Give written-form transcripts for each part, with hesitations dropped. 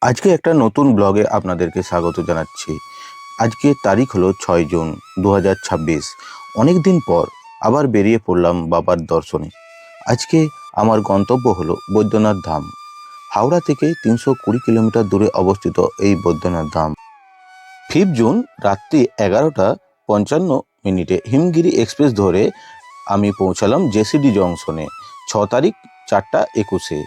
আজকে একটা নতুন ব্লগে আপনাদেরকে স্বাগত জানাচ্ছি। আজকে তারিখ হলো 6 জুন 2026। অনেক দিন পর আবার বেরিয়ে পড়লাম বাবার দর্শনে। আজকে আমার গন্তব্য হলো বৈদ্যনাথ ধাম। হাওড়া থেকে 320 কিলোমিটার দূরে অবস্থিত এই বৈদ্যনাথ ধাম। 5 জুন রাত্রি 11:55 হিমগিরি এক্সপ্রেস ধরে আমি পৌঁছালাম জেসিডি জংশনে। 6 তারিখ 4:21।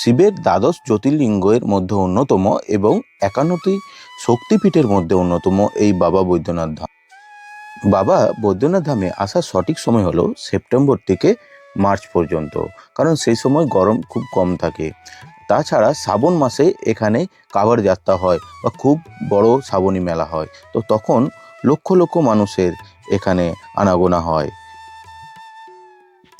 শিবের দ্বাদশ জ্যোতির্লিঙ্গের মধ্যে অন্যতম এবং 51টি শক্তিপীঠের মধ্যে অন্যতম এই বাবা বৈদ্যনাথ ধাম। বাবা বৈদ্যনাথ ধামে আসার সঠিক সময় হলো সেপ্টেম্বর থেকে মার্চ পর্যন্ত, কারণ সেই সময় গরম খুব কম থাকে। তাছাড়া শ্রাবণ মাসে এখানে কাভার যাত্রা হয় বা খুব বড় শ্রাবণী মেলা হয়, তো তখন লক্ষ লক্ষ মানুষের এখানে আনাগোনা হয়।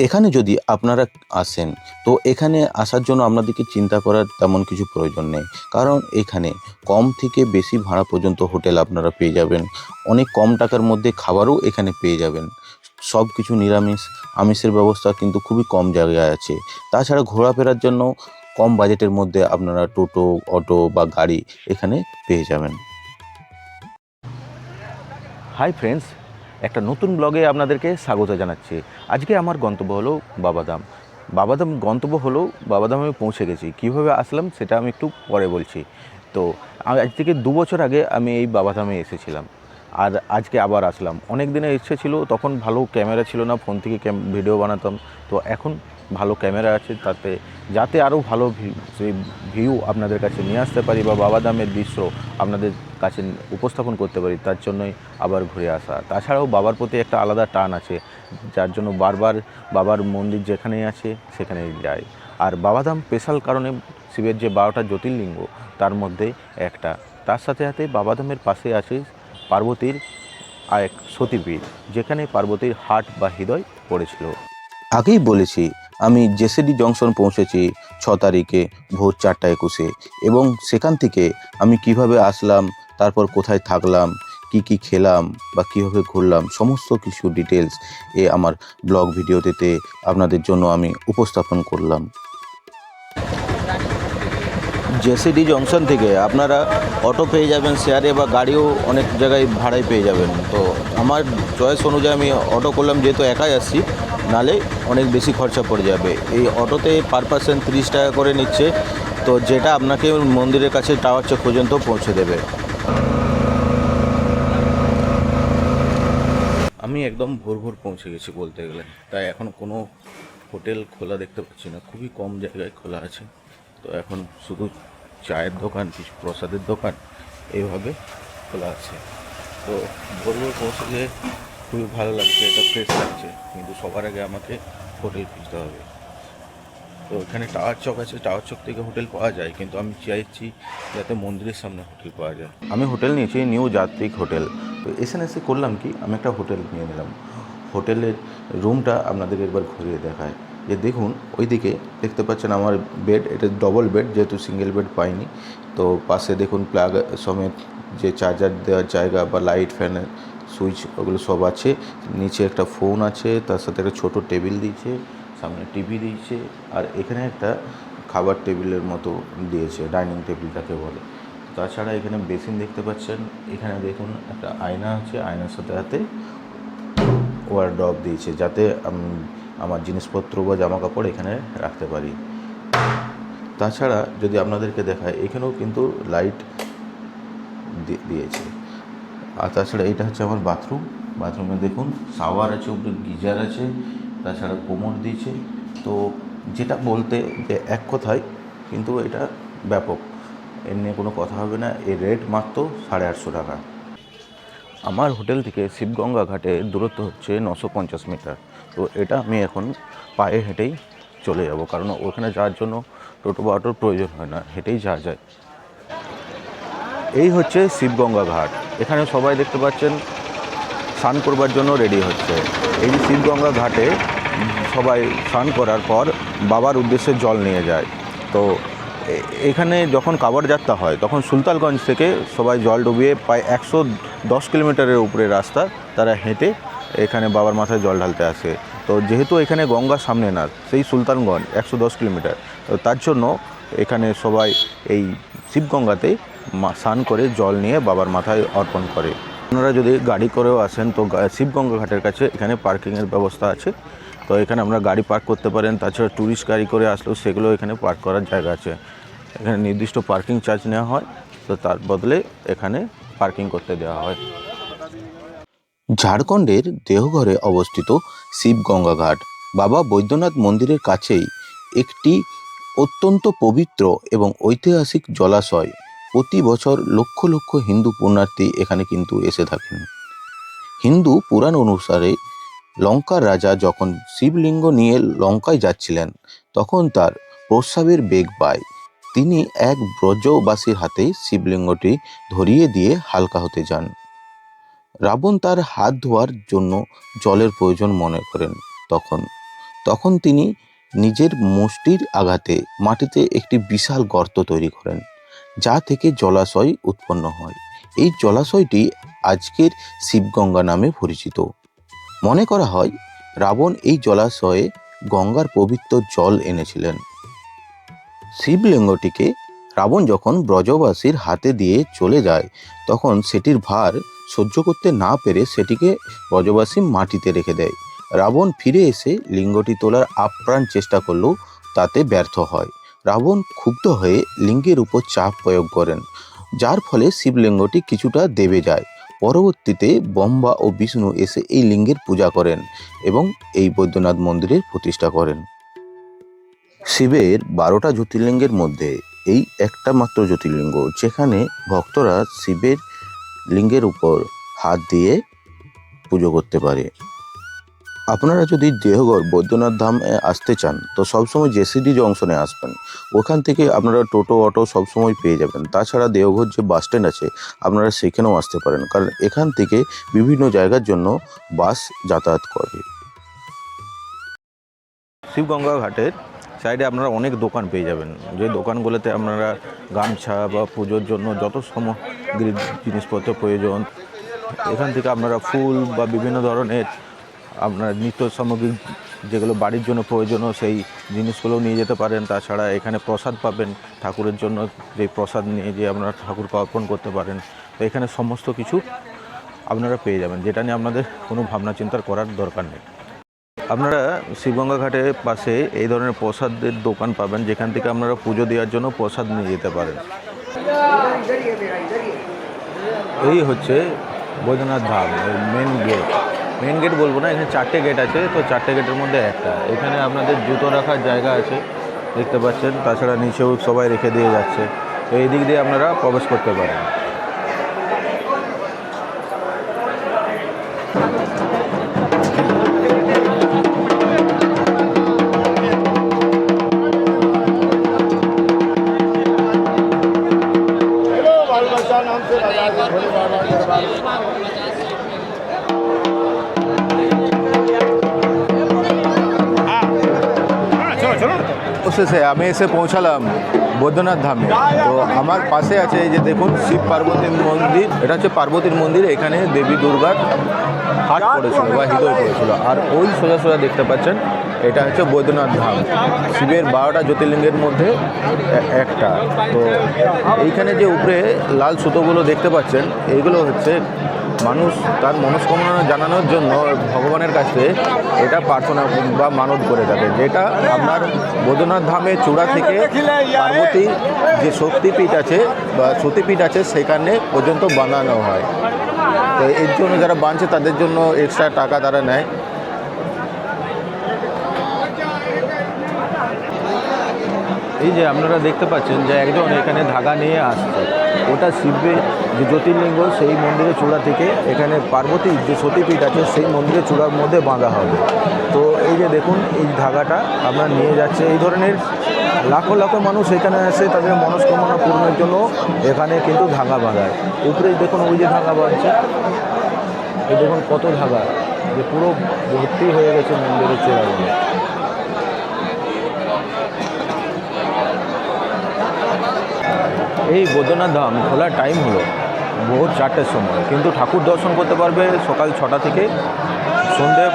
এখানে যদি আপনারা আসেন, তো এখানে আসার জন্য আপনাদেরকে চিন্তা করার তেমন কিছু প্রয়োজন নেই, কারণ এখানে কম থেকে বেশি ভাড়া পর্যন্ত হোটেল আপনারা পেয়ে যাবেন। অনেক কম টাকার মধ্যে খাবারও এখানে পেয়ে যাবেন। সব কিছু নিরামিষ, আমিষের ব্যবস্থা কিন্তু খুবই কম জায়গায় আছে। তাছাড়া ঘোরাফেরার জন্য কম বাজেটের মধ্যে আপনারা টোটো, অটো বা গাড়ি এখানে পেয়ে যাবেন। হাই ফ্রেন্ডস, একটা নতুন ব্লগে আপনাদেরকে স্বাগত জানাচ্ছি। আজকে আমার গন্তব্য হলো বাবাধাম। গন্তব্য হলো বাবাধামে আমি পৌঁছে গেছি। কীভাবে আসলাম সেটা আমি একটু পরে বলছি। তো আজ থেকে 2 বছর আগে আমি এই বাবাধামে এসেছিলাম, আর আজকে আবার আসলাম। অনেক দিনের ইচ্ছে ছিল, তখন ভালো ক্যামেরা ছিল না, ফোন থেকে ভিডিও বানাতাম। তো এখন ভালো ক্যামেরা আছে, যাতে আরও ভালো ভিউ আপনাদের কাছে নিয়ে আসতে পারি বা বাবাধামের দৃশ্য আপনাদের কাছে উপস্থাপন করতে পারি, তার জন্যই আবার ঘুরে আসা। তাছাড়াও বাবার প্রতি একটা আলাদা টান আছে, যার জন্য বারবার বাবার মন্দির যেখানেই আছে সেখানেই যাই। আর বাবাধাম স্পেশাল কারণে শিবের যে 12টা জ্যোতির্লিঙ্গ তার মধ্যে একটা। তার সাথে সাথে বাবাধামের পাশে আছে পার্বতীর এক সতীপীঠ, যেখানে পার্বতীর হার্ট বা হৃদয় পড়েছিল। আগেই বলেছি, আমি জেসিডি জংশন পৌঁছেছি 6 তারিখে ভোর 4:21 এবং সেখান থেকে আমি কিভাবে আসলাম, তারপর কোথায় থাকলাম, কি খেলাম বা কীভাবে ঘুরলাম, সমস্ত কিছু ডিটেলস আমার ব্লগ ভিডিওতে আপনাদের জন্য আমি উপস্থাপন করলাম। জেসিডি জংশন থেকে আপনারা অটো পেয়ে যাবেন শেয়ারে, বা গাড়িও অনেক জায়গায় ভাড়ায় পেয়ে যাবেন। তো আমার চয়েস অনুযায়ী আমি অটো করলাম, যেহেতু একাই আসছি, নালে অনেক বেশি খরচা পড়ে যাবে। এই অটোতে পার পার্সন 30 টাকা করে নিচ্ছে, তো যেটা আপনাকে মন্দিরের কাছে টাওয়ার চক পর্যন্ত পৌঁছে দেবে। আমি একদম ভোর পৌঁছে গেছি বলতে গেলে, তাই এখন কোনো হোটেল খোলা দেখতে পাচ্ছি না, খুবই কম জায়গায় খোলা আছে। তো এখন শুধু চায়ের দোকান, কিছু প্রসাদের দোকান এইভাবে খোলা আছে। তো ভোর পৌঁছে গিয়ে খুবই ভালো লাগছে, এটা ফ্রেশ লাগছে, কিন্তু সবার আগে আমাকে হোটেল খুঁজতে হবে। তো এখানে টাওয়ার চক আছে, টাওয়ার চক থেকে হোটেল পাওয়া যায়, কিন্তু আমি চাইছি যাতে মন্দিরের সামনে হোটেল পাওয়া যায়। আমি হোটেল নিয়েছি নিউ যাত্রিক হোটেল। তো এসে করলাম কি, আমি একটা হোটেল নিয়ে নিলাম। হোটেলের রুমটা আপনাদেরকে একবার ঘুরিয়ে দেখায়। যে দেখুন, ওইদিকে দেখতে পাচ্ছেন আমার বেড, এটা ডবল বেড, যেহেতু সিঙ্গেল বেড পাইনি। তো পাশে দেখুন প্লাগ সমেত যে চার্জার দেওয়ার জায়গা বা লাইট, ফ্যানের সুইচ, ওগুলো সব আছে। নিচে একটা ফোন আছে, তার সাথে একটা ছোটো টেবিল দিয়েছে, সামনে টিভি দিয়েছে, আর এখানে একটা খাবার টেবিলের মতো দিয়েছে, ডাইনিং টেবিল যাকে বলে। তাছাড়া এখানে বেসিন দেখতে পাচ্ছেন, এখানে দেখুন একটা আয়না আছে, আয়নার সাথে সাথে ওয়ারড্রব দিয়েছে, যাতে আমার জিনিসপত্র বা জামা কাপড় এখানে রাখতে পারি। তাছাড়া যদি আপনাদেরকে দেখায়, এখানেও কিন্তু লাইট দিয়েছে। আর তাছাড়া এটা হচ্ছে আমার বাথরুম। বাথরুমে দেখুন শাওয়ার আছে, উপরে গিজার আছে, তাছাড়া কোমর দিয়েছে। তো যেটা বলতে যে এক কথায়, কিন্তু এটা ব্যাপক, এর নিয়ে কোনো কথা হবে না। এর রেট মাত্র 850 টাকা। আমার হোটেল থেকে শিবগঙ্গা ঘাটের দূরত্ব হচ্ছে 950 মিটার। তো এটা আমি এখন পায়ে হেঁটেই চলে যাব, কারণ ওখানে যাওয়ার জন্য টোটো বা অটোর প্রয়োজন হয় না, হেঁটেই যাওয়া যায়। এই হচ্ছে শিবগঙ্গা ঘাট। এখানে সবাই দেখতে পাচ্ছেন স্নান করবার জন্য রেডি হচ্ছে। এই শিবগঙ্গা ঘাটে সবাই স্নান করার পর বাবার উদ্দেশ্যে জল নিয়ে যায়। তো এখানে যখন কাভার যাত্রা হয়, তখন সুলতানগঞ্জ থেকে সবাই জল ডুবিয়ে প্রায় 110 কিলোমিটারের উপরে রাস্তা তারা হেঁটে এখানে বাবার মাথায় জল ঢালতে আসে। তো যেহেতু এখানে গঙ্গার সামনে না, সেই সুলতানগঞ্জ 110 কিলোমিটার, তো তার জন্য এখানে সবাই এই শিবগঙ্গাতে স্নান করে জল নিয়ে বাবার মাথায় অর্পণ করে। আপনারা যদি গাড়ি করেও আসেন তো শিবগঙ্গা ঘাটের কাছে এখানে পার্কিংয়ের ব্যবস্থা আছে, তো এখানে আমরা গাড়ি পার্ক করতে পারেন। তাছাড়া ট্যুরিস্ট গাড়ি করে আসলেও সেগুলো এখানে পার্ক করার জায়গা আছে। এখানে নির্দিষ্ট পার্কিং চার্জ নেওয়া হয়, তো তার বদলে এখানে পার্কিং করতে দেওয়া হয়। ঝাড়খণ্ডের দেওঘরে অবস্থিত শিবগঙ্গা ঘাট বাবা বৈদ্যনাথ মন্দিরের কাছেই একটি অত্যন্ত পবিত্র এবং ঐতিহাসিক জলাশয়। প্রতি বছর লক্ষ লক্ষ হিন্দু পুণ্যার্থী এখানে কিন্তু এসে থাকেন। হিন্দু পুরাণ অনুসারে লঙ্কার রাজা যখন শিবলিঙ্গ নিয়ে লঙ্কায় যাচ্ছিলেন তখন তার প্রস্রাবের বেগ পায়। তিনি এক ব্রজবাসীর হাতে শিবলিঙ্গটি ধরিয়ে দিয়ে হালকা হতে যান। রাবণ তার হাত ধোয়ার জন্য জলের প্রয়োজন মনে করেন। তখন তিনি নিজের মুষ্টির আঘাতে মাটিতে একটি বিশাল গর্ত তৈরি করেন, যা থেকে জলাশয় উৎপন্ন হয়। এই জলাশয়টি আজকের শিবগঙ্গা নামে পরিচিত। মনে করা হয় রাবণ এই জলাশয়ে গঙ্গার পবিত্র জল এনেছিলেন। শিবলিঙ্গটিকে রাবণ যখন ব্রজবাসীর হাতে দিয়ে চলে যায় তখন সেটির ভার সহ্য করতে না পেরে সেটিকে ব্রজবাসী মাটিতে রেখে দেয়। রাবণ ফিরে এসে লিঙ্গটি তোলার আপ্রাণ চেষ্টা করলেও তাতে ব্যর্থ হয়। রাবণ ক্ষুব্ধ হয়ে লিঙ্গের উপর চাপ প্রয়োগ করেন, যার ফলে শিবলিঙ্গটি কিছুটা দেবে যায়। পরবর্তীতে ব্রহ্মা ও বিষ্ণু এসে এই লিঙ্গের পূজা করেন এবং এই বৈদ্যনাথ মন্দিরের প্রতিষ্ঠা করেন। শিবের 12টা জ্যোতির্লিঙ্গের মধ্যে এই একটা মাত্র জ্যোতির্লিঙ্গ যেখানে ভক্তরা শিবের লিঙ্গের উপর হাত দিয়ে পুজো করতে পারে। আপনারা যদি দেওঘর বৈদ্যনাথ ধামে আসতে চান তো সবসময় জেসিডি জংশনে আসবেন। ওখান থেকে আপনারা টোটো অটো সবসময় পেয়ে যাবেন। তাছাড়া দেওঘর যে বাস স্ট্যান্ড আছে আপনারা সেখানেও আসতে পারেন, কারণ এখান থেকে বিভিন্ন জায়গার জন্য বাস যাতায়াত করে। শিবগঙ্গা ঘাটের সাইডে আপনারা অনেক দোকান পেয়ে যাবেন, যে দোকানগুলোতে আপনারা গামছা বা পুজোর জন্য যত সামগ্রী জিনিসপত্র প্রয়োজন, এখান থেকে আপনারা ফুল বা বিভিন্ন ধরনের আপনার নিত্য সামগ্রী যেগুলো বাড়ির জন্য প্রয়োজনীয় সেই জিনিসগুলো নিয়ে যেতে পারেন। তাছাড়া এখানে প্রসাদ পাবেন, ঠাকুরের জন্য যে প্রসাদ নিয়ে যে আপনারা ঠাকুরকে অর্পণ করতে পারেন। তো এখানে সমস্ত কিছু আপনারা পেয়ে যাবেন, যেটা নিয়ে আপনাদের কোনো ভাবনা চিন্তা করার দরকার নেই। আপনারা শিবগঙ্গা ঘাটের পাশে এই ধরনের প্রসাদের দোকান পাবেন, যেখান থেকে আপনারা পুজো দেওয়ার জন্য প্রসাদ নিয়ে যেতে পারেন। এই হচ্ছে বৈদ্যনাথ ধাম মেন গেট বলবো না, এখানে 4টে গেট আছে, তো 4টে গেটের মধ্যে একটা। এখানে আপনাদের জুতো রাখার জায়গা আছে দেখতে পাচ্ছেন, তাছাড়া নিচেও সবাই রেখে দিয়ে যাচ্ছে। তো এই দিক দিয়ে আপনারা প্রবেশ করতে পারেন। অবশেষে আমি এসে পৌঁছালাম বৈদ্যনাথ ধামে। তো আমার পাশে আছে এই যে দেখুন শিব পার্বতীর মন্দির, এটা হচ্ছে পার্বতীর মন্দির। এখানে দেবী দুর্গার হাট পড়েছিল বা হৃদয় পড়েছিল। আর ওই সোজা সোজা দেখতে পাচ্ছেন এটা হচ্ছে বৈদ্যনাথ ধাম, শিবের 12টা জ্যোতির্লিঙ্গের মধ্যে একটা। তো এইখানে যে উপরে লাল সুতোগুলো দেখতে পাচ্ছেন এইগুলো হচ্ছে মানুষ তার মনস্কামনা জানানোর জন্য ভগবানের কাছে এটা প্রার্থনা বা মানত করে থাকে, যেটা আপনার বৈদ্যনাথ ধামে চূড়া থেকে পার্বতীর যে শক্তিপীঠ আছে বা সতীপীঠ আছে সেখানে পর্যন্ত বাঁধানো হয়। তো এর জন্য যারা বাঁধছে তাদের জন্য এক্সট্রা টাকা তারা নেয়। এই যে আপনারা দেখতে পাচ্ছেন যে একজন এখানে ধাগা নিয়ে আসছে, ওটা শিবের যে জ্যোতির্লিঙ্গ সেই মন্দিরের চূড়া থেকে এখানে পার্বতীর যে সতীপীঠ আছে সেই মন্দিরের চূড়ার মধ্যে বাঁধা হবে। তো এই যে দেখুন এই ধাগাটা আপনারা নিয়ে যাচ্ছে। এই ধরনের লাখো লাখো মানুষ এখানে আসে তাদের মনস্কামনা পূরণের জন্য এখানে কিন্তু ধাগা বাঁধায়। উপরে দেখুন ওই যে ধাগা বাঁধছে, এই দেখুন কত ধাগা যে পুরো ভর্তি হয়ে গেছে মন্দিরের চূড়াগুলো। এই বৈদ্যনাথ ধাম খোলার টাইম হলো ভোর 4টের সময়, কিন্তু ঠাকুর দর্শন করতে পারবে সকাল 6টা থেকে সন্ধ্যে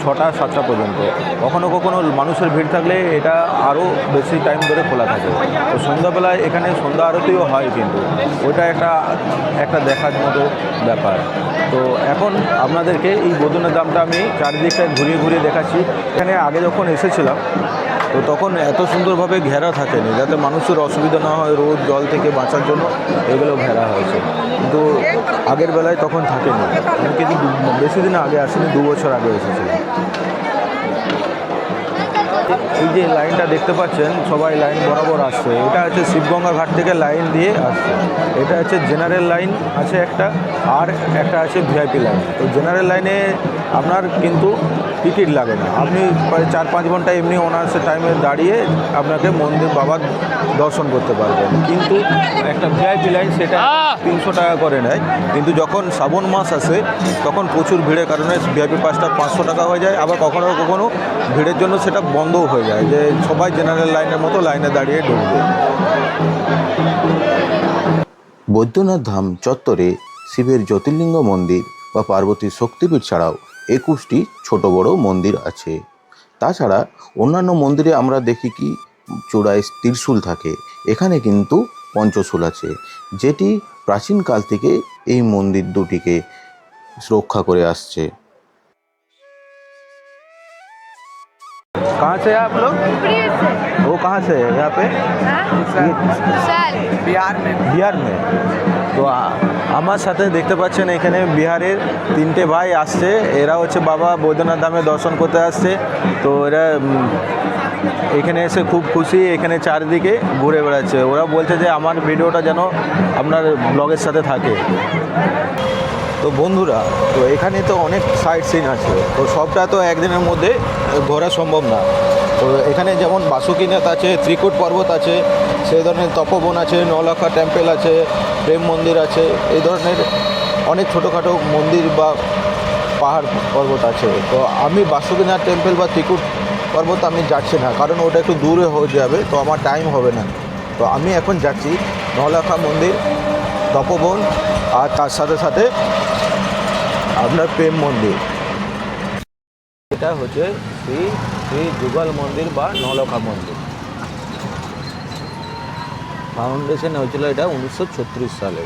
6টা-7টা পর্যন্ত। কখনো কখনো মানুষের ভিড় থাকলে এটা আরও বেশি টাইম ধরে খোলা থাকে। তো সন্ধ্যাবেলায় এখানে সন্ধ্যা আরতিও হয়, কিন্তু ওইটা একটা দেখার মতো ব্যাপার। তো এখন আপনাদেরকে এই বৈদ্যনাথ ধামটা আমি চারিদিকটা ঘুরিয়ে ঘুরিয়ে দেখাচ্ছি। এখানে আগে যখন এসেছিলাম তো তখন এত সুন্দরভাবে ঘেরা থাকেনি, যাতে মানুষের অসুবিধা না হয়, রোদ জল থেকে বাঁচার জন্য এগুলো ঘেরা হয়েছে। কিন্তু আগের বেলায় তখন থাকেনি। আমি কিন্তু বেশি দিন আগে আসিনি, 2 বছর আগে এসেছিলাম। এই যে লাইনটা দেখতে পাচ্ছেন, সবাই লাইন বরাবর আসছে। এটা হচ্ছে শিবগঙ্গা ঘাট থেকে লাইন দিয়ে আসছে। এটা হচ্ছে জেনারেল লাইন আছে একটা, আর একটা আছে ভিআইপি লাইন। তো জেনারেল লাইনে আপনার কিন্তু টিকিট লাগে না, আপনি প্রায় 4-5 ঘন্টা এমনি অনার্সের টাইমে দাঁড়িয়ে আপনাকে মন্দির বাবার দর্শন করতে পারবেন। কিন্তু একটা ভিআইপি লাইন সেটা 300 টাকা করে নেয়। কিন্তু যখন শ্রাবণ মাস আসে তখন প্রচুর ভিড়ের কারণে ভিআইপি পাসটা 500 টাকা হয়ে যায়। আবার কখনো কখনো ভিড়ের জন্য সেটা বন্ধও হয়ে যায়, যে সবাই জেনারেল লাইনের মতো লাইনে দাঁড়িয়ে ঢুকবে। বৈদ্যনাথ ধাম চত্বরে শিবের জ্যোতির্লিঙ্গ মন্দির বা পার্বতীর শক্তিপীঠ ছাড়াও 21টি ছোট বড় মন্দির আছে। তাছাড়া অন্যান্য মন্দিরে আমরা দেখি কি চূড়ায় ত্রিশূল থাকে, এখানে কিন্তু পঞ্চশূল আছে, যেটি প্রাচীনকাল থেকে এই মন্দির দুটিকে রক্ষা করে আসছে। कहाँ से हैं आप लोग? वो कहाँ से है यहाँ पे? বিহার মে। তো আমার সাথে দেখতে পাচ্ছেন এখানে বিহারের 3টে ভাই আসছে। এরা হচ্ছে বাবা বৈদ্যনাথ ধামে দর্শন করতে আসছে। তো এরা এখানে এসে খুব খুশি, এখানে চারিদিকে ঘুরে বেড়াচ্ছে। ওরা বলছে যে আমার ভিডিওটা যেন আপনার ব্লগের সাথে থাকে। তো বন্ধুরা, তো এখানে তো অনেক সাইট সিন আছে, তো সবটা তো একদিনের মধ্যে ঘোরা সম্ভব না। তো এখানে যেমন বাসুকীনাথ আছে, ত্রিকুট পর্বত আছে, সেই ধরনের তপবন আছে, নৌলখা টেম্পল আছে, প্রেম মন্দির আছে, এই ধরনের অনেক ছোটোখাটো মন্দির বা পাহাড় পর্বত আছে। তো আমি বাসুকীনাথ টেম্পল বা ত্রিকুট পর্বত আমি যাচ্ছি না, কারণ ওটা একটু দূরে হয়ে যাবে, তো আমার টাইম হবে না। তো আমি এখন যাচ্ছি নৌলখা মন্দির, তপবন, আর তার সাথে সাথে আপনার প্রেম মন্দির। এটা হচ্ছে শ্রী শ্রী যুগল মন্দির বা নৌলখা মন্দির। ফাউন্ডেশন হয়েছিল এটা 1936 সালে।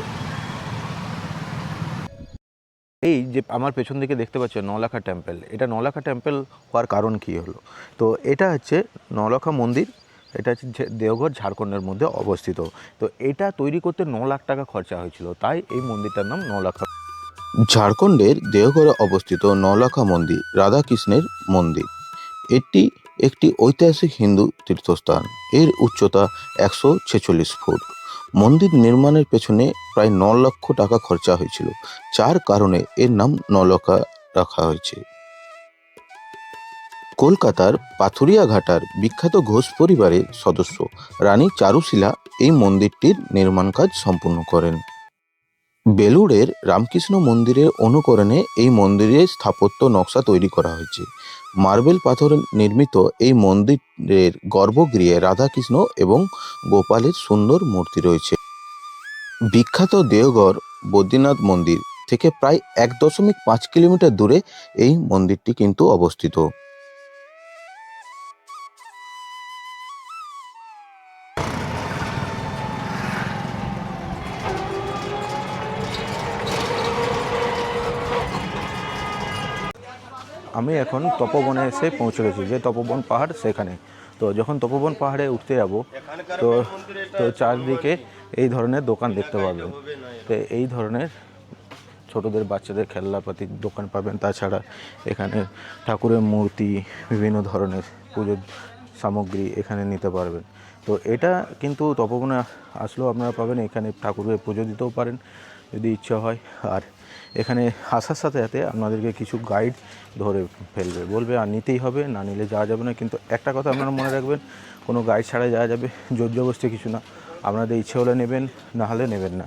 এই যে আমার পেছন দিকে দেখতে পাচ্ছেন নৌলখা টেম্পল, এটা নৌলখা টেম্পল হওয়ার কারণ কী হলো? তো এটা হচ্ছে নৌলখা মন্দির, এটা হচ্ছে দেওঘর ঝাড়খণ্ডের মধ্যে অবস্থিত। তো এটা তৈরি করতে 9 লাখ টাকা খরচা হয়েছিল, তাই এই মন্দিরটার নাম নৌলখা। ঝাড়খণ্ডের দেওঘরে অবস্থিত নৌলখা মন্দির রাধাকৃষ্ণের মন্দির। এটি একটি ঐতিহাসিক হিন্দু তীর্থস্থান। এর উচ্চতা 146 ফুট। মন্দির নির্মাণের পেছনে প্রায় 9 লক্ষ টাকা খরচা হয়েছিল, যার কারণে এর নাম নৌলখা রাখা হয়েছে। কলকাতার পাথুরিয়াঘাটার বিখ্যাত ঘোষ পরিবারের সদস্য রানী চারুশীলা এই মন্দিরটির নির্মাণ কাজ সম্পূর্ণ করেন। বেলুড়ের রামকৃষ্ণ মন্দিরের অনুকরণে এই মন্দিরের স্থাপত্য নকশা তৈরি করা হয়েছে। মার্বেল পাথরে নির্মিত এই মন্দিরের গর্ভগৃহে রাধাকৃষ্ণ এবং গোপালের সুন্দর মূর্তি রয়েছে। বিখ্যাত দেওঘর বদ্রীনাথ মন্দির থেকে প্রায় 1.5 কিলোমিটার দূরে এই মন্দিরটি কিন্তু অবস্থিত। আমি এখন তপবনে এসে পৌঁছে গেছি, যে তপবন পাহাড় সেখানে। তো যখন তপবন পাহাড়ে উঠতে যাব, তো তো চারদিকে এই ধরনের দোকান দেখতে পাবেন। তো এই ধরনের ছোটদের বাচ্চাদের খেলনাপাতির দোকান পাবেন। তাছাড়া এখানে ঠাকুরের মূর্তি, বিভিন্ন ধরনের পুজোর সামগ্রী এখানে নিতে পারবেন। তো এটা কিন্তু তপবনে আসলেও আপনারা পাবেন, এখানে ঠাকুরের পুজো দিতেও পারেন যদি ইচ্ছা হয়। আর এখানে আসার সাথে সাথে আপনাদেরকে কিছু গাইড ধরে ফেলবে, বলবে আর নিতেই হবে, না নিলে যাওয়া যাবে না। কিন্তু একটা কথা আপনারা মনে রাখবেন, কোনো গাইড ছাড়াই যাওয়া যাবে, জোর জবরদস্তি কিছু না। আপনাদের ইচ্ছে হলে নেবেন, না হলে নেবেন না।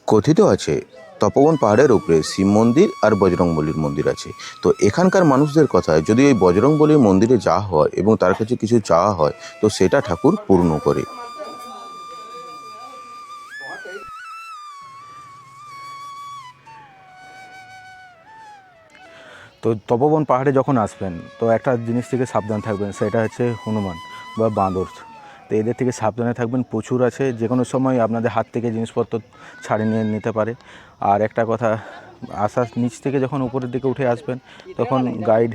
কথিত আছে তপবন পাহাড়ের উপরে শিব মন্দির আর বজরংবলীর মন্দির আছে। তো এখানকার মানুষদের কথায় যদি ওই বজরংবলীর মন্দিরে যাওয়া হয় এবং তার কাছে কিছু চাওয়া হয়, তো সেটা ঠাকুর পূর্ণ করে। তো তপোবন পাহাড়ে যখন আসবেন তো একটা জিনিস থেকে সাবধান থাকবেন, সেটা হচ্ছে হনুমান বা বাঁদর। তো এদের থেকে সাবধানে থাকবেন, প্রচুর আছে, যে কোনো সময় আপনাদের হাত থেকে জিনিসপত্র ছাড়িয়ে নিয়ে নিতে পারে। আর একটা কথা, আসার নিচ থেকে যখন উপরের দিকে উঠে আসবেন তখন গাইড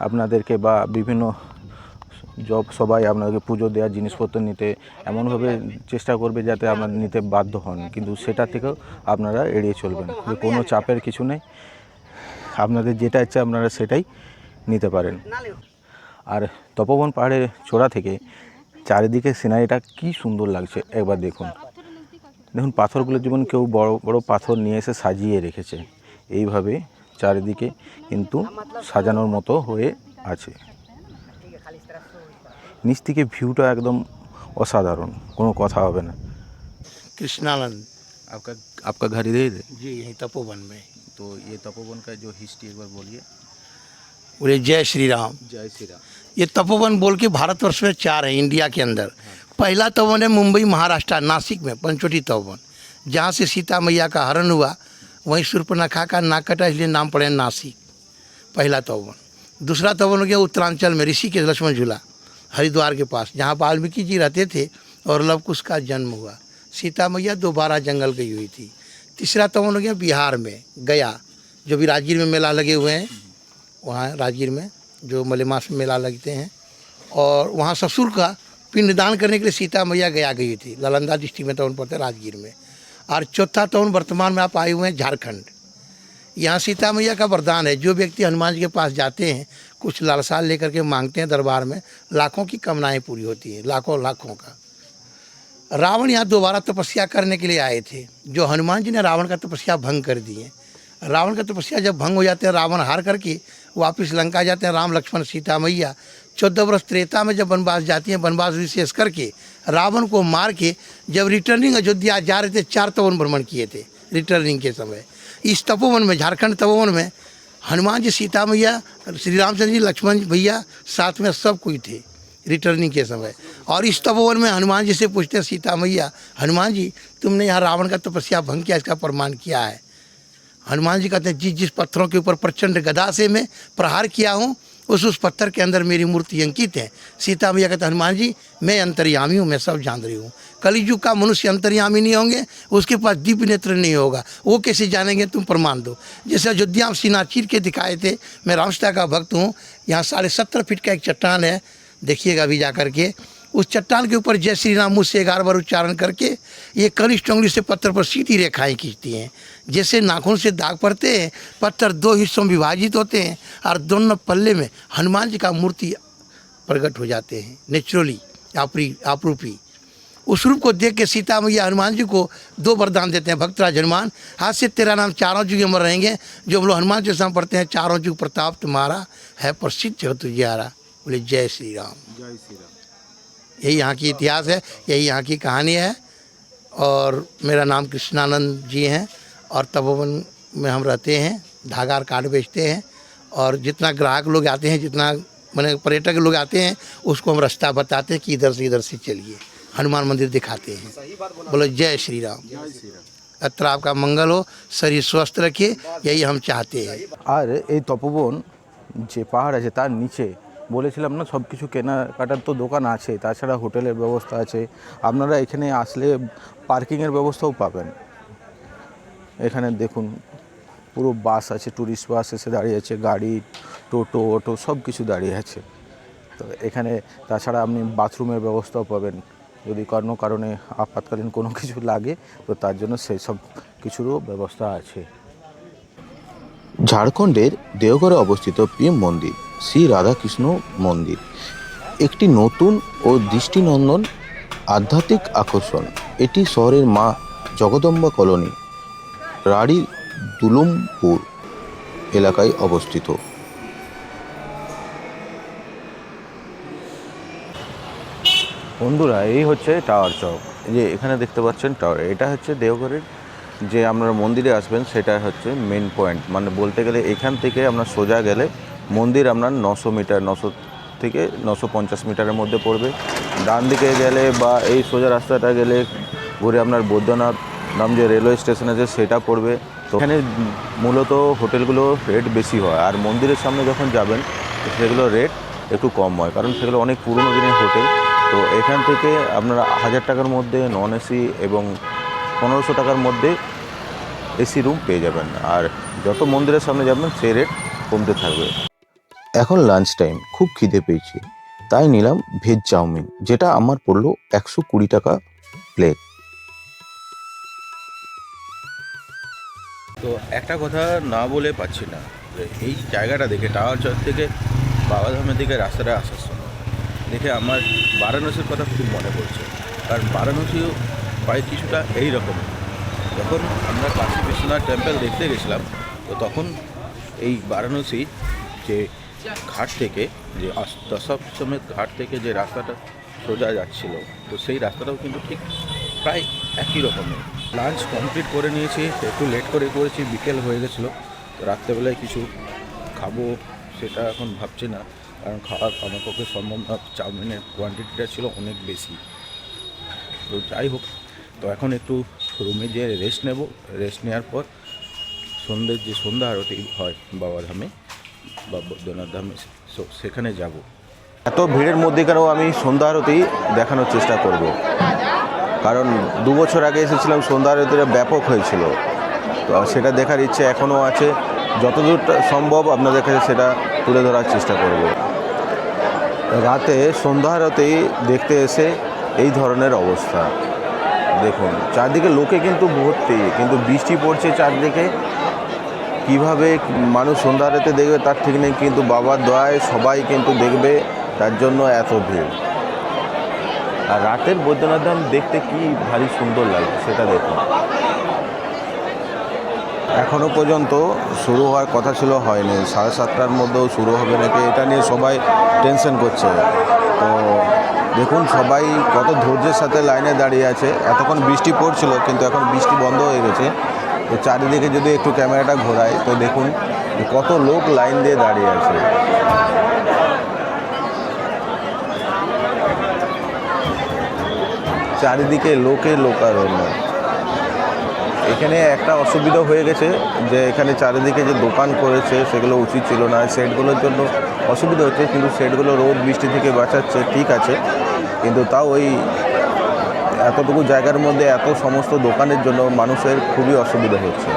আপনাদেরকে বা বিভিন্ন সবাই আপনাদেরকে পুজো দেওয়ার জিনিসপত্র নিতে এমনভাবে চেষ্টা করবে যাতে আপনারা নিতে বাধ্য হন, কিন্তু সেটা থেকেও আপনারা এড়িয়ে চলবেন। যে কোনো চাপের কিছু নেই, আপনাদের যেটা ইচ্ছা আপনারা সেটাই নিতে পারেন। আর তপোবন পাহাড়ের চূড়া থেকে চারিদিকে সিনারিটা কি সুন্দর লাগছে একবার দেখুন। দেখুন পাথরগুলো যেমন কেউ বড় বড় পাথর নিয়ে এসে সাজিয়ে রেখেছে, এইভাবে চারিদিকে কিন্তু সাজানোর মতো হয়ে আছে। নিচ থেকে ভিউটা একদম অসাধারণ, কোনো কথা হবে না। कृष्णानंद आपका आपका घर इधर है? जी यहीं तपोवन में। तो ये तपोवन का जो हिस्ट्री एक बार बोलिए। बोले जय श्री राम। जय श्री राम। ये तपोवन बोल के भारतवर्ष में 4 है इंडिया के अंदर। पहला तपोवन है मुंबई महाराष्ट्र नासिक में पंचवटी तपोवन, जहाँ से सीता मैया का हरण हुआ, वहीं शूर्पणखा का नाक कटा, इसलिए नाम पड़े नासिक, पहला तपोवन। दूसरा तपोवन हो गया उत्तरांचल में ऋषिकेश लक्ष्मण झूला हरिद्वार के पास, जहाँ वाल्मीकि जी रहते थे और लवकुश का जन्म हुआ। सीता मैया दोबारा जंगल गई हुई थी। तीसरा तपोवन हो गया बिहार में गया, जो भी राजगीर में मेला लगे हुए हैं, वहाँ राजगीर में जो मलेमास में मेला लगते हैं, और वहाँ ससुर का पिंडदान करने के लिए सीता मैया गया गई थी। नालंदा डिस्ट्रिक्ट में तपोवन पड़ता है राजगीर में। और चौथा तपोवन वर्तमान में आप आए हुए हैं झारखंड। यहाँ सीता मैया का वरदान है, जो व्यक्ति हनुमान जी के पास जाते हैं, कुछ लालसा लेकर के मांगते हैं दरबार में, लाखों की कामनाएं पूरी होती हैं, लाखों लाखों का। रावण यहाँ दोबारा तपस्या करने के लिए आए थे, जो हनुमान जी ने रावण का तपस्या भंग कर दिए। रावण का तपस्या जब भंग हो जाते हैं, रावण हार करके वापस लंका जाते हैं। राम लक्ष्मण सीता मैया 14 वर्ष त्रेता में जब वनवास जाती हैं, वनवास विशेष करके रावण को मार के जब रिटर्निंग अयोध्या जा रहे थे, 4 तपोवन भ्रमण किए थे रिटर्निंग के समय। इस तपोवन में, झारखंड तपोवन में, हनुमान जी, सीता मैया, श्री रामचंद्र जी, लक्ष्मण भैया साथ में सब कोई थे रिटर्निंग के समय। और इस तपोवन में हनुमान जी से पूछते हैं सीता मैया, हनुमान जी तुमने यहाँ रावण का तपस्या भंग किया, इसका प्रमाण क्या है? हनुमान जी कहते हैं जिस पत्थरों के ऊपर प्रचंड गदा से मैं प्रहार किया हूँ, उस पत्थर के अंदर मेरी मूर्ति अंकित है। सीता मैया कहते हैं हनुमान जी मैं अंतर्यामी हूँ, मैं सब जान रही हूँ। कलियुग का मनुष्य अंतर्यामी नहीं होंगे, उसके पास दिव्य नेत्र नहीं होगा, वो कैसे जानेंगे? तुम प्रमाण दो। जैसे अयोध्या में सीना चीर के दिखाए थे, मैं रामसीता का भक्त हूँ। यहाँ 17.5 फीट का एक चट्टान है, देखिएगा अभी जा करके। उस चट्टान के ऊपर जय श्री राम मुझ से 11 बार उच्चारण करके ये कनिष्ठ उंगली से पत्थर पर सीधी रेखाएं खींचती हैं। जैसे नाखून से दाग पड़ते हैं, पत्थर 2 हिस्सों में विभाजित होते हैं और दोनों पल्ले में हनुमान जी का मूर्ति प्रकट हो जाते हैं, नेचुरली आपरूपी। उस रूप को देख के सीता मैया हनुमान जी को 2 वरदान देते हैं, भक्तराज हनुमान, हाथ से तेरा नाम चारों युग अमर रहेंगे। जो हम लोग हनुमान जी से पढ़ते हैं, चारों युग प्रताप तुम्हारा है, प्रसिद्ध हो तुझारा। बोले जय श्री राम। जय श्री राम। यही यहाँ की इतिहास है, यही यहाँ की कहानी है। और मेरा नाम कृष्णानंद जी हैं, और तपोवन में हम रहते हैं, धागा और कार्ड बेचते हैं। और जितना ग्राहक लोग आते हैं, जितना मैंने पर्यटक लोग आते हैं, उसको हम रास्ता बताते हैं कि इधर से चलिए, हनुमान मंदिर दिखाते हैं। बोलो जय श्री राम। अत्र आपका मंगल हो, शरीर स्वस्थ रखिए, यही हम चाहते हैं। আর এই তপোবন যে পাহাড় আছে তার নিচে বলেছিলাম না সব কিছু কেনাকাটার তো দোকান আছে, তাছাড়া হোটেলের ব্যবস্থা আছে। আপনারা এখানে আসলে পার্কিংয়ের ব্যবস্থাও পাবেন। এখানে দেখুন পুরো বাস আছে, ট্যুরিস্ট বাস এসে দাঁড়িয়ে আছে, গাড়ি, টোটো, অটো সব কিছু দাঁড়িয়ে আছে। তো এখানে তাছাড়া আপনি বাথরুমের ব্যবস্থাও পাবেন, যদি কোনো কারণে আপাতকালীন কোনো কিছু লাগে তো তার জন্য সেই সব কিছুরও ব্যবস্থা আছে। ঝাড়খণ্ডের দেওঘরে অবস্থিত প্রেম মন্দির শ্রী রাধাকৃষ্ণ মন্দির একটি নতুন ও দৃষ্টিনন্দন আধ্যাত্মিক আকর্ষণ। এটি শহরের মা জগদম্বা কলোনি রাড়ি দুলুমপুর এলাকায় অবস্থিত। বন্ধুরা এই হচ্ছে টাওয়ার চক, যে এখানে দেখতে পাচ্ছেন টাওয়ার, এটা হচ্ছে দেওঘরের যে আপনারা মন্দিরে আসবেন সেটা হচ্ছে মেন পয়েন্ট। মানে বলতে গেলে এখান থেকে আপনার সোজা গেলে মন্দির আপনার 900 মিটার, 900 থেকে 950 মিটারের মধ্যে পড়বে। ডান দিকে গেলে বা এই সোজা রাস্তাটা গেলে ঘুরে আপনার বৈদ্যনাথ নাম যে রেলওয়ে স্টেশন আছে সেটা পড়বে। তো এখানে মূলত হোটেলগুলো রেট বেশি হয়, আর মন্দিরের সামনে যখন যাবেন সেগুলো রেট একটু কম হয়, কারণ সেগুলো অনেক পুরনো দিনের হোটেল। তো এখান থেকে আপনারা 1000 টাকার মধ্যে নন এসি এবং 1500 টাকার মধ্যে এসি রুম পেয়ে যাবেন, আর যত মন্দিরের সামনে যাবেন সেই রেট কমতে থাকবে। এখন লাঞ্চ টাইম, খুব খিদে পেয়েছি, তাই নিলাম ভেজ চাউমিন, যেটা আমার পড়লো 120 টাকা প্লেট। তো একটা কথা না বলে পাচ্ছি না, যে এই জায়গাটা দেখে টাওয়ার চক থেকে বাবাধামের দিকে রাস্তাটা আসার সময় দেখে আমার বারাণসীর কথা খুব মনে পড়ছে। কারণ বারাণসীও প্রায় কিছুটা এই রকম। যখন আমরা কাশী বিশ্বনাথ টেম্পল দেখতে গেছিলাম, তো তখন এই বারাণসী যে ঘাট থেকে, যে দশাশ্বমেধ ঘাট থেকে যে রাস্তাটা সোজা যাচ্ছিল, তো সেই রাস্তাটাও কিন্তু ঠিক প্রায় একই রকমের। লাঞ্চ কমপ্লিট করে নিয়েছি, একটু লেট করে করেছি, বিকেল হয়ে গেছিলো। তো রাত্রেবেলায় কিছু খাবো সেটা এখন ভাবছি না, কারণ খাওয়া আমার পক্ষে সম্ভব না, চাউমিনের কোয়ান্টিটিটা ছিল অনেক বেশি। তো যাই হোক, তো এখন একটু রুমে যেয়ে রেস্ট নেব। রেস্ট নেওয়ার পর সন্ধ্যের যে সন্ধ্যা আরতি হয় বাবাধামে বা বৈদ্যনাথ ধামে, সেখানে যাব। এত ভিড়ের মধ্যেখানেও আমি সন্ধ্যা আরতি দেখানোর চেষ্টা করব, কারণ 2 বছর আগে এসেছিলাম, সন্ধ্যা আরতিটা ব্যাপক হয়েছিল। তো সেটা দেখার ইচ্ছে এখনও আছে, যতদূর সম্ভব আপনাদের কাছে সেটা তুলে ধরার চেষ্টা করব। রাতে সন্ধ্যা আরতি দেখতে এসে এই ধরনের অবস্থা দেখুন, চারদিকে লোকে কিন্তু ভর্তি, কিন্তু বৃষ্টি পড়ছে চারদিকে, কিভাবে মানুষ সন্ধ্যা আরতি দেখবে তার ঠিক নেই, কিন্তু বাবার দয়ায় সবাই কিন্তু দেখবে, তার জন্য এত ভিড়। আর রাতের বৈদ্যনাথ ধাম দেখতে কি ভারী সুন্দর লাগে সেটা দেখুন। এখনও পর্যন্ত শুরু হওয়ার কথা ছিল, হয়নি। 7:30টার মধ্যেও শুরু হবে নাকি, এটা নিয়ে সবাই টেনশন করছে। তো দেখুন সবাই কত ধৈর্যের সাথে লাইনে দাঁড়িয়ে আছে। এতক্ষণ বৃষ্টি পড়ছিল, কিন্তু এখন বৃষ্টি বন্ধ হয়ে গেছে। তো চারিদিকে যদি একটু ক্যামেরাটা ঘোরায়, তো দেখুন কত লোক লাইন দিয়ে দাঁড়িয়ে আছে। চারিদিকে লোকারণ্য। এখানে একটা অসুবিধা হয়ে গেছে, যে এখানে চারিদিকে যে দোকান করেছে সেগুলো উচিত ছিল না, সেটগুলোর জন্য অসুবিধা হচ্ছে। কিন্তু সেটগুলো রোদ বৃষ্টি থেকে বাঁচাচ্ছে, ঠিক আছে, কিন্তু তাও ওই এতটুকু জায়গার মধ্যে এত সমস্ত দোকানের জন্য মানুষের খুবই অসুবিধা হচ্ছে।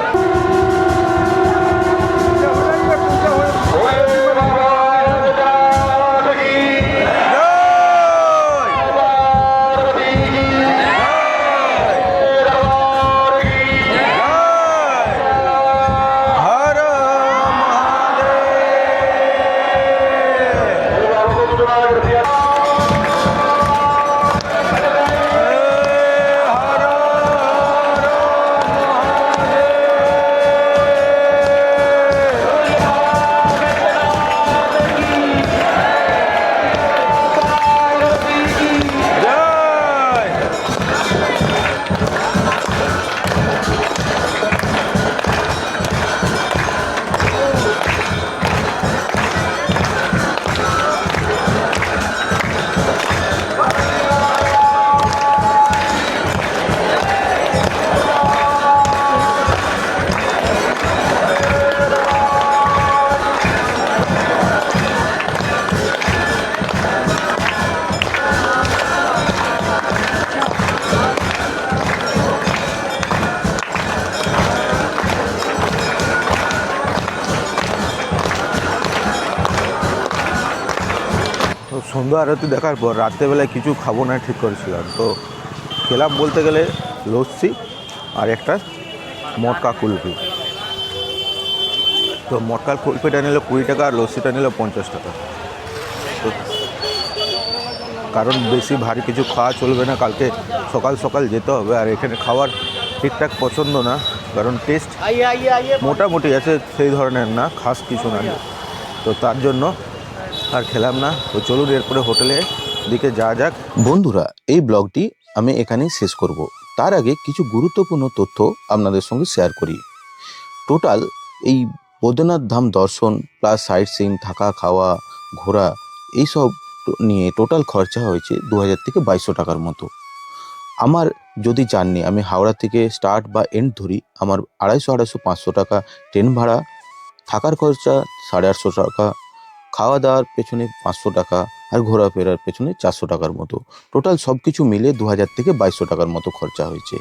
তো সন্ধ্যা আরতি দেখার পর রাত্রেবেলায় কিছু খাবো না ঠিক করেছিলাম। তো খেলাম বলতে গেলে লস্যি আর একটা মটকা কুলফি। তো মটকা কুলফিটা নিল 20 টাকা, আর লস্যিটা নিল 50 টাকা। তো কারণ বেশি ভারী কিছু খাওয়া চলবে না, কালকে সকাল সকাল যেতে হবে। আর এখানে খাবার ঠিকঠাক পছন্দ না, কারণ টেস্ট মোটামুটি আছে, সেই ধরনের না, খাস কিছু না। তো তার জন্য আর খেলাম না। তো চলুন এরপরে হোটেলের দিকে যাওয়া যাক। বন্ধুরা, এই ব্লগটি আমি এখানেই শেষ করব। তার আগে কিছু গুরুত্বপূর্ণ তথ্য আপনাদের সঙ্গে শেয়ার করি। টোটাল এই বৈদ্যনাথ ধাম দর্শন প্লাস সাইট সিইং, থাকা খাওয়া ঘোরা এইসব নিয়ে টোটাল খরচা হয়েছে 2000 থেকে 2200 টাকার মতো। আমার যদি জার্নি আমি হাওড়া থেকে স্টার্ট বা এন্ড ধরি, আমার 250-500 টাকা ট্রেন ভাড়া, থাকার খরচা 850 টাকা, খাওয়া দাওয়ার পেছনে 500 টাকা, আর ঘোরাফেরার পেছনে 400 টাকার মতো। টোটাল সব কিছু মিলে 2000 থেকে 2200 টাকার মতো খরচা হয়েছে।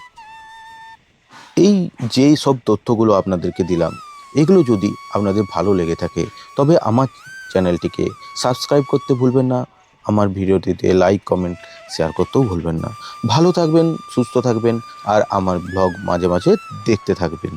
এই যে সব তথ্যগুলো আপনাদেরকে দিলাম, এগুলো যদি আপনাদের ভালো লেগে থাকে তবে আমার চ্যানেলটিকে সাবস্ক্রাইব করতে ভুলবেন না, আমার ভিডিওটিতে লাইক, কমেন্ট, শেয়ার করতেও ভুলবেন না। ভালো থাকবেন, সুস্থ থাকবেন, আর আমার ব্লগ মাঝে মাঝে দেখতে থাকবেন।